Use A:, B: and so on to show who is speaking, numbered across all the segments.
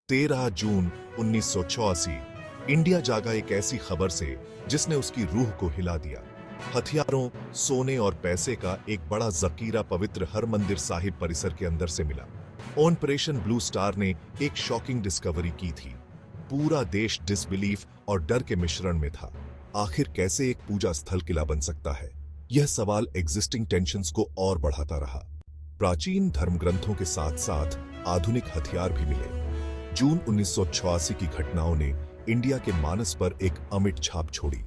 A: 13 जून 1984 India जागा एक ऐसी खबर से जिसने उसकी रूह को हिला दिया। हथियारों, सोने और पैसे का एक बड़ा जखीरा पवित्र हरमंदिर साहिब परिसर के अंदर से मिला। ऑपरेशन ब्लू स्टार ने एक शॉकिंग डिस्कवरी की थी। पूरा देश डिसबिलीफ और डर के मिश्रण में था। आखिर कैसे एक पूजा स्थल किला बन सकता है? यह सवाल एग्जिस्टिंग टेंशन्स को और बढ़ाता रहा। प्राचीन धर्म ग्रंथों के साथ साथ आधुनिक हथियार भी मिले। जून 1986 की घटनाओं ने इंडिया के मानस पर एक अमिट छाप छोड़ी।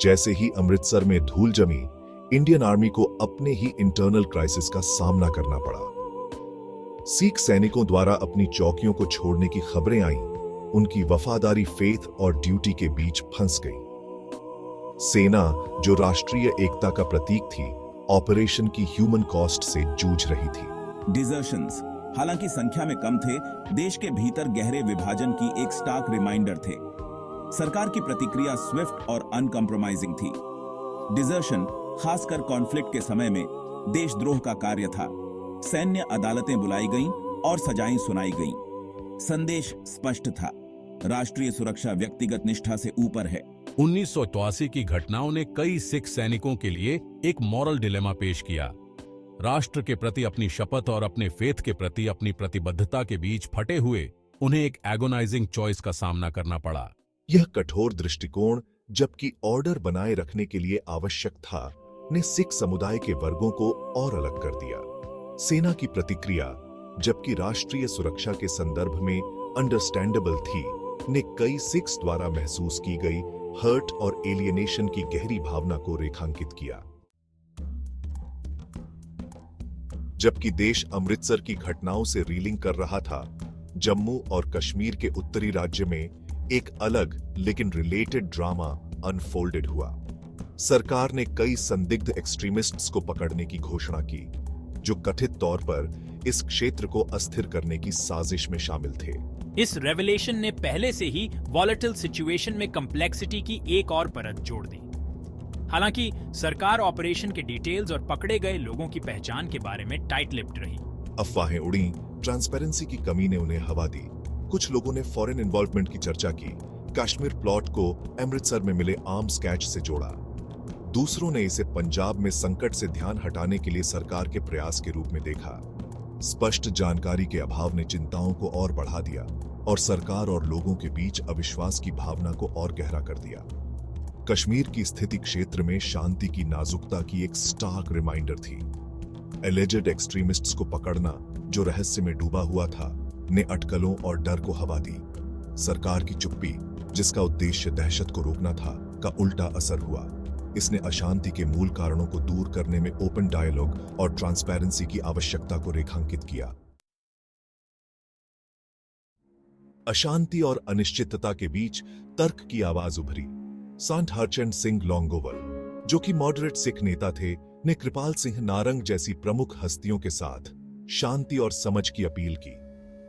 A: जैसे ही अमृतसर में धूल जमी, इंडियन आर्मी को अपने ही इंटरनल क्राइसिस का सामना करना पड़ा। सिख सैनिकों द्वारा अपनी चौकियों को छोड़ने की खबरें आईं। उनकी वफादारी फेथ और ड्यूटी के बीच फंस गई। सेना, जो राष्ट्रीय एकता का प्रतीक थी, ऑपरेशन की ह्यूमन कॉस्ट से जूझ रही थी।
B: डिजर्शंस हालांकि संख्या में कम थे, देश के भीतर गहरे विभाजन की एक स्टार्क रिमाइंडर थे। सरकार की प्रतिक्रिया स्विफ्ट और अनकंप्रोमाइजिंग थी। डिजर्शन खासकर कॉन्फ्लिक्ट के समय में देशद्रोह का कार्य था। सैन्य अदालतें बुलाई गईं और सजाएं सुनाई गईं। संदेश स्पष्ट था, राष्ट्रीय सुरक्षा व्यक्तिगत निष्ठा से ऊपर है।
C: 1983 की घटनाओं ने कई सिख सैनिकों के लिए एक मॉरल डिलेमा पेश किया। राष्ट्र के प्रति अपनी शपथ और अपने फेथ के प्रति अपनी प्रतिबद्धता के बीच फटे हुए उन्हें एक एगोनाइजिंग चॉइस का सामना करना पड़ा।
A: यह कठोर दृष्टिकोण, जबकि ऑर्डर बनाए रखने के लिए आवश्यक था, ने सिख समुदाय के वर्गों को और अलग कर दिया। सेना की प्रतिक्रिया, जबकि राष्ट्रीय सुरक्षा के संदर्भ में अंडरस्टैंडेबल थी, ने कई सिख्स द्वारा महसूस की गई हर्ट और एलियनेशन की गहरी भावना को रेखांकित किया। जबकि देश अमृतसर की घटनाओं से रीलिंग कर रहा था, जम्मू और कश्मीर के उत्तरी राज्य में एक अलग लेकिन रिलेटेड ड्रामा अनफोल्डेड हुआ। सरकार ने कई संदिग्ध एक्सट्रीमिस्ट्स को पकड़ने की घोषणा की, जो कथित तौर पर इस क्षेत्र को अस्थिर करने की साजिश में शामिल थे।
D: इस रेवलेशन ने पहले से ही वॉलेटिल सिचुएशन में कम्प्लेक्सिटी की एक और परत जोड़ दी। हालांकि सरकार ऑपरेशन के डिटेल्स और पकड़े गए लोगों की पहचान के बारे में टाइट लिप्ड रही।
A: अफवाहें उड़ी, ट्रांसपेरेंसी की कमी ने उन्हें हवा दी। कुछ लोगों ने फॉरेन इन्वॉल्वमेंट की चर्चा की, कश्मीर प्लॉट को अमृतसर में मिले आर्म्स कैच से जोड़ा। दूसरों ने इसे पंजाब में संकट से ध्यान हटाने के लिए सरकार के प्रयास के रूप में देखा। स्पष्ट जानकारी के अभाव ने चिंताओं को और बढ़ा दिया और सरकार और लोगों के बीच अविश्वास की भावना को और गहरा कर दिया। कश्मीर की स्थिति क्षेत्र में शांति की नाजुकता की एक स्टार्क रिमाइंडर थी। एलिजेड एक्सट्रीमिस्ट्स को पकड़ना, जो रहस्य में डूबा हुआ था, ने अटकलों और डर को हवा दी। सरकार की चुप्पी, जिसका उद्देश्य दहशत को रोकना था, का उल्टा असर हुआ। इसने अशांति के मूल कारणों को दूर करने में ओपन डायलॉग और ट्रांसपेरेंसी की आवश्यकता को रेखांकित किया। अशांति और अनिश्चितता के बीच तर्क की आवाज उभरी। संत हरचंद सिंह लोंगोवाल, जो कि मॉडरेट सिख नेता थे, ने कृपाल सिंह नारंग जैसी प्रमुख हस्तियों के साथ शांति और समझ की अपील की।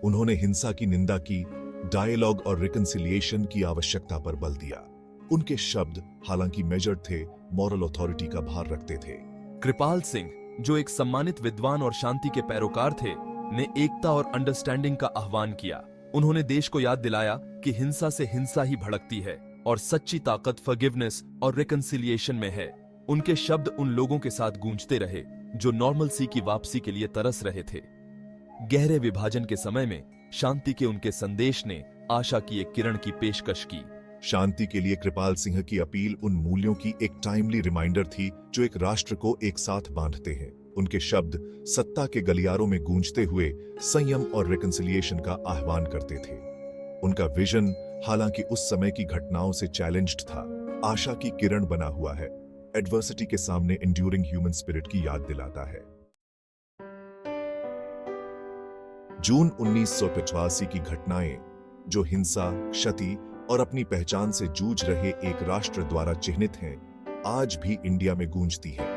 A: उन्होंने हिंसा की निंदा की, डायलॉग और रिकंसिलिएशन की आवश्यकता पर बल दिया। उनके शब्द, हालांकि मेजर्ड थे, मॉरल अथॉरिटी का भार रखते थे।
E: कृपाल सिंह, जो एक सम्मानित विद्वान और शांति के पैरोकार थे, ने एकता और अंडरस्टैंडिंग का आह्वान किया। उन्होंने देश को याद दिलाया कि हिंसा से हिंसा ही भड़कती है और सच्ची ताकत फॉरगिवनेस और रिकंसिलिएशन में है। उनके शब्द उन लोगों के साथ गूंजते रहे जो नॉर्मलसी की वापसी के लिए तरस रहे थे। गहरे विभाजन के समय में शांति के उनके संदेश ने आशा की एक किरण की पेशकश की।
A: शांति के लिए कृपाल सिंह की अपील उन मूल्यों की एक टाइमली रिमाइंडर थी जो एक राष्ट्र को एक साथ बांधते हैं। उनके शब्द सत्ता के गलियारों में गूंजते हुए संयम और रिकंसिलिएशन का आह्वान करते थे। उनका विजन, हालांकि उस समय की घटनाओं से चैलेंज्ड था, आशा की किरण बना हुआ है। एडवर्सिटी के सामने एंड्यूरिंग ह्यूमन स्पिरिट की याद दिलाता है। जून 1985 की घटनाएं, जो हिंसा, क्षति और अपनी पहचान से जूझ रहे एक राष्ट्र द्वारा चिह्नित हैं, आज भी इंडिया में गूंजती है।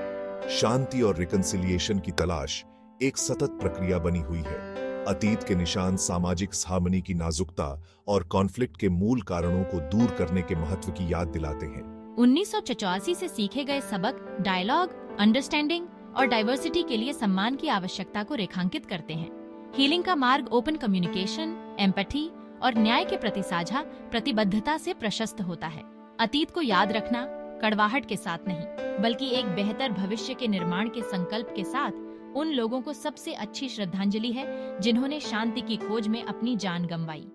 A: शांति और रिकंसिलिएशन की तलाश एक सतत प्रक्रिया बनी हुई है। अतीत के निशान सामाजिक हार्मनी की नाजुकता और कॉन्फ्लिक्ट के मूल कारणों को दूर करने के महत्व की याद दिलाते हैं।
F: 1985 से सीखे गए सबक डायलॉग, अंडरस्टैंडिंग और डाइवर्सिटी के लिए सम्मान की आवश्यकता को रेखांकित करते हैं। हीलिंग का मार्ग ओपन कम्युनिकेशन, एम्पैथी और न्याय के प्रति साझा प्रतिबद्धता से प्रशस्त होता है। अतीत को याद रखना कड़वाहट के साथ नहीं, बल्कि एक बेहतर भविष्य के निर्माण के संकल्प के साथ उन लोगों को सबसे अच्छी श्रद्धांजलि है जिन्होंने शांति की खोज में अपनी जान गंवाई।